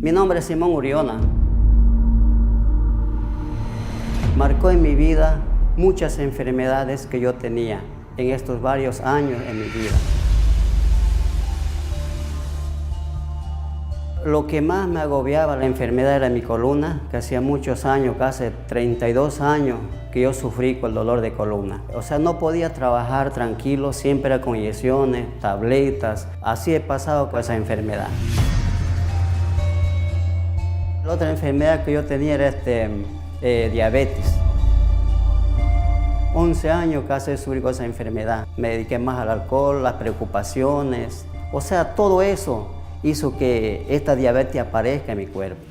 Mi nombre es Simón Uriona. Marcó en mi vida muchas enfermedades que yo tenía en estos varios años en mi vida. Lo que más me agobiaba la enfermedad era mi columna, que hacía muchos años, casi 32 años, que yo sufrí con el dolor de columna. O sea, no podía trabajar tranquilo, siempre era con inyecciones, tabletas. Así he pasado con esa enfermedad. La otra enfermedad que yo tenía era diabetes. 11 años casi sufrí con esa enfermedad. Me dediqué más al alcohol, las preocupaciones. O sea, todo eso hizo que esta diabetes aparezca en mi cuerpo.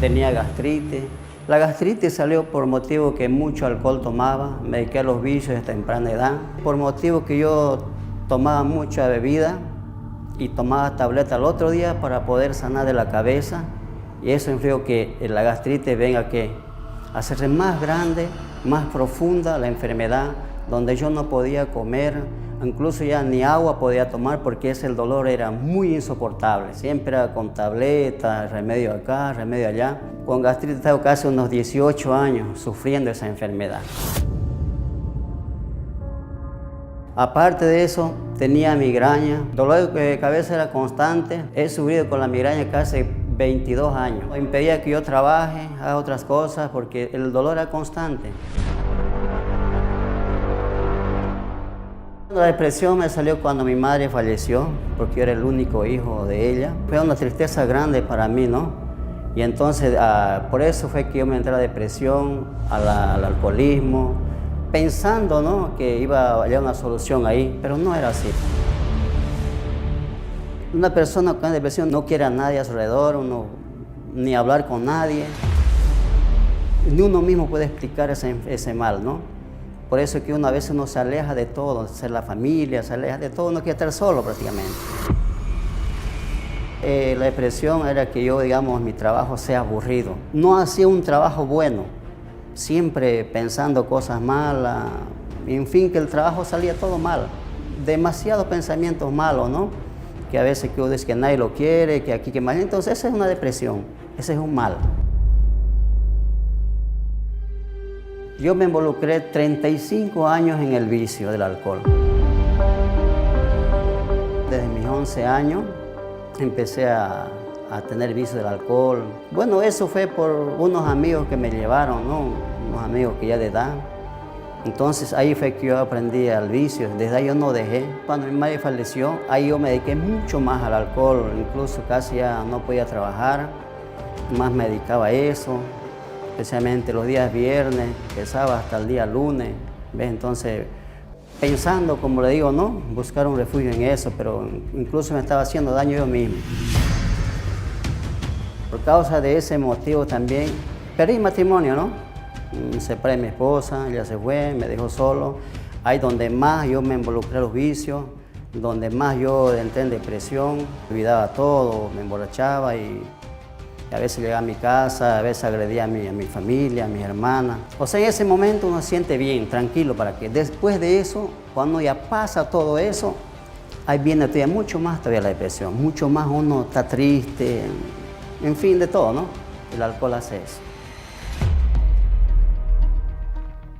Tenía gastritis. La gastritis salió por motivo que mucho alcohol tomaba. Me dediqué a los vicios de temprana edad. Por motivo que yo tomaba mucha bebida y tomaba tableta al otro día para poder sanar de la cabeza. Y eso influyó que la gastritis venga a hacerse más grande, más profunda la enfermedad, donde yo no podía comer, incluso ya ni agua podía tomar porque el dolor era muy insoportable. Siempre era con tabletas, remedio acá, remedio allá. Con gastritis tengo casi unos 18 años sufriendo esa enfermedad. Aparte de eso, tenía migraña. Dolor de cabeza era constante. He sufrido con la migraña casi 22 años. Impedía que yo trabaje, haga otras cosas porque el dolor era constante. La depresión me salió cuando mi madre falleció, porque yo era el único hijo de ella. Fue una tristeza grande para mí, ¿no? Y entonces, por eso fue que yo me entré a la depresión, al alcoholismo, pensando, ¿no?, que iba a hallar una solución ahí, pero no era así. Una persona con depresión no quiere a nadie a su alrededor, ni hablar con nadie. Ni uno mismo puede explicar ese mal, ¿no? Por eso es que a veces uno se aleja de todo, de la familia, se aleja de todo, uno quiere estar solo prácticamente. La depresión era que yo, digamos, mi trabajo sea aburrido. No hacía un trabajo bueno, siempre pensando cosas malas, en fin, que el trabajo salía todo mal. Demasiados pensamientos malos, ¿no? Que a veces que uno dice que nadie lo quiere, que aquí, que más. Entonces esa es una depresión, ese es un mal. Yo me involucré 35 años en el vicio del alcohol. Desde mis 11 años empecé a tener vicio del alcohol. Bueno, eso fue por unos amigos que me llevaron, ¿no? Unos amigos que ya de edad. Entonces ahí fue que yo aprendí al vicio. Desde ahí yo no dejé. Cuando mi madre falleció, ahí yo me dediqué mucho más al alcohol. Incluso casi ya no podía trabajar. Más me dedicaba a eso. Especialmente los días viernes, sábado hasta el día lunes. ¿Ves? Entonces, pensando, como le digo, ¿no?, buscar un refugio en eso, pero incluso me estaba haciendo daño yo mismo. Por causa de ese motivo también, perdí matrimonio, ¿no? Me separé de mi esposa, ella se fue, me dejó solo. Ahí donde más yo me involucré en los vicios, donde más yo entré en depresión, olvidaba todo, me emborrachaba y a veces llegaba a mi casa, a veces agredía a mi familia, a mis hermanas. O sea, en ese momento uno se siente bien, tranquilo, para que después de eso, cuando ya pasa todo eso, ahí viene todavía mucho más todavía la depresión, mucho más uno está triste, en fin, de todo, ¿no? El alcohol hace eso.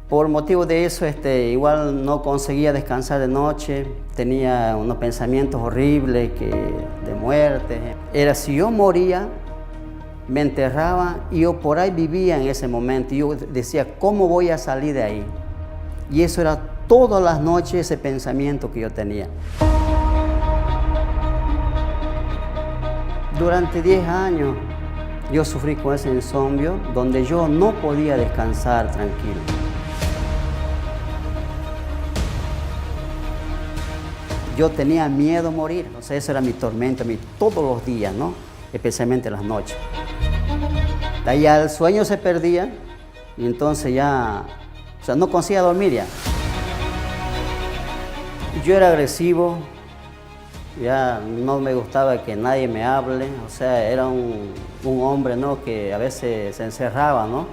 Por motivo de eso, igual no conseguía descansar de noche, tenía unos pensamientos horribles de muerte. Era si yo moría, me enterraba y yo por ahí vivía en ese momento. Y yo decía, ¿cómo voy a salir de ahí? Y eso era todas las noches ese pensamiento que yo tenía. Durante 10 años yo sufrí con ese insomnio donde yo no podía descansar tranquilo. Yo tenía miedo a morir, o sea, eso era mi tormento, todos los días, ¿no? Especialmente las noches. De ahí ya el sueño se perdía y entonces ya, o sea, no conseguía dormir ya. Yo era agresivo, ya no me gustaba que nadie me hable, o sea, era un hombre, ¿no?, que a veces se encerraba, ¿no?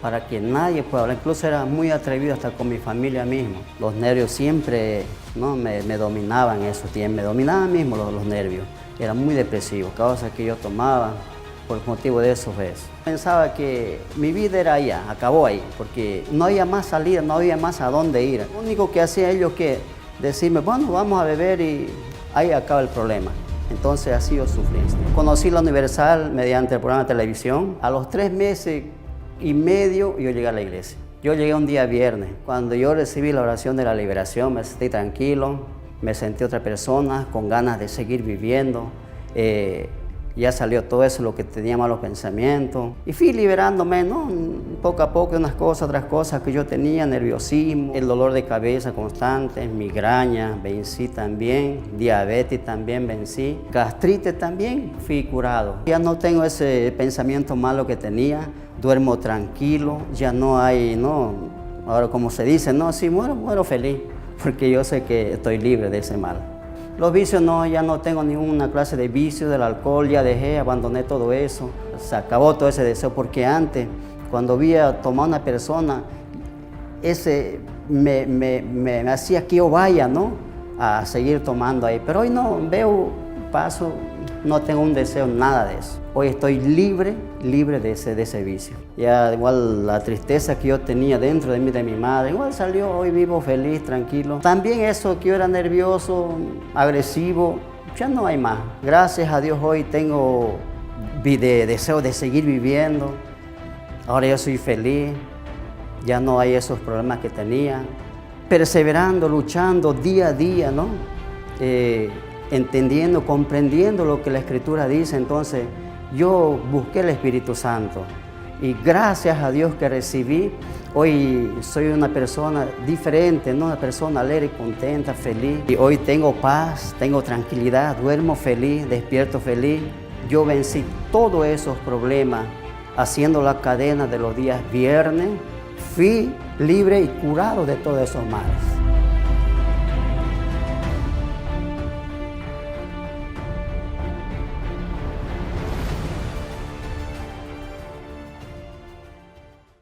para que nadie pueda hablar. Incluso era muy atrevido hasta con mi familia mismo. Los nervios siempre, ¿no? me dominaban en esos tiempos, me dominaban mismo los nervios. Era muy depresivo, causa que yo tomaba, por motivo de eso es. Pensaba que mi vida era allá, acabó ahí, porque no había más salida, no había más a dónde ir. Lo único que hacía ellos que decirme, bueno, vamos a beber y ahí acaba el problema. Entonces así yo sufrí. Conocí la Universal mediante el programa de televisión. A los 3 meses y medio yo llegué a la iglesia. Yo llegué un día viernes. Cuando yo recibí la oración de la liberación me sentí tranquilo, me sentí otra persona con ganas de seguir viviendo. Ya salió todo eso, lo que tenía malos pensamientos. Y fui liberándome, ¿no? Poco a poco, unas cosas, otras cosas que yo tenía, nerviosismo, el dolor de cabeza constante, migraña, vencí también, diabetes también vencí, gastritis también fui curado. Ya no tengo ese pensamiento malo que tenía, duermo tranquilo, ya no hay, ¿no? Ahora como se dice, no, sí, muero feliz, porque yo sé que estoy libre de ese mal. Los vicios no, ya no tengo ninguna clase de vicio del alcohol, ya dejé, abandoné todo eso. Se acabó todo ese deseo, porque antes, cuando vi a tomar una persona, ese me hacía que yo vaya, ¿no? A seguir tomando ahí. Pero hoy no, veo, paso, no tengo un deseo, nada de eso. Hoy estoy libre de ese vicio. Ya igual la tristeza que yo tenía dentro de mí, de mi madre, igual salió, hoy vivo feliz, tranquilo. También eso que yo era nervioso, agresivo, ya no hay más. Gracias a Dios hoy tengo deseo de seguir viviendo. Ahora yo soy feliz, ya no hay esos problemas que tenía. Perseverando, luchando día a día, ¿no? Entendiendo, comprendiendo lo que la Escritura dice. Entonces yo busqué el Espíritu Santo y gracias a Dios que recibí, hoy soy una persona diferente, ¿no? Una persona alegre, contenta, feliz. Y hoy tengo paz, tengo tranquilidad, duermo feliz, despierto feliz. Yo vencí todos esos problemas haciendo la cadena de los días viernes. Fui libre y curado de todos esos males.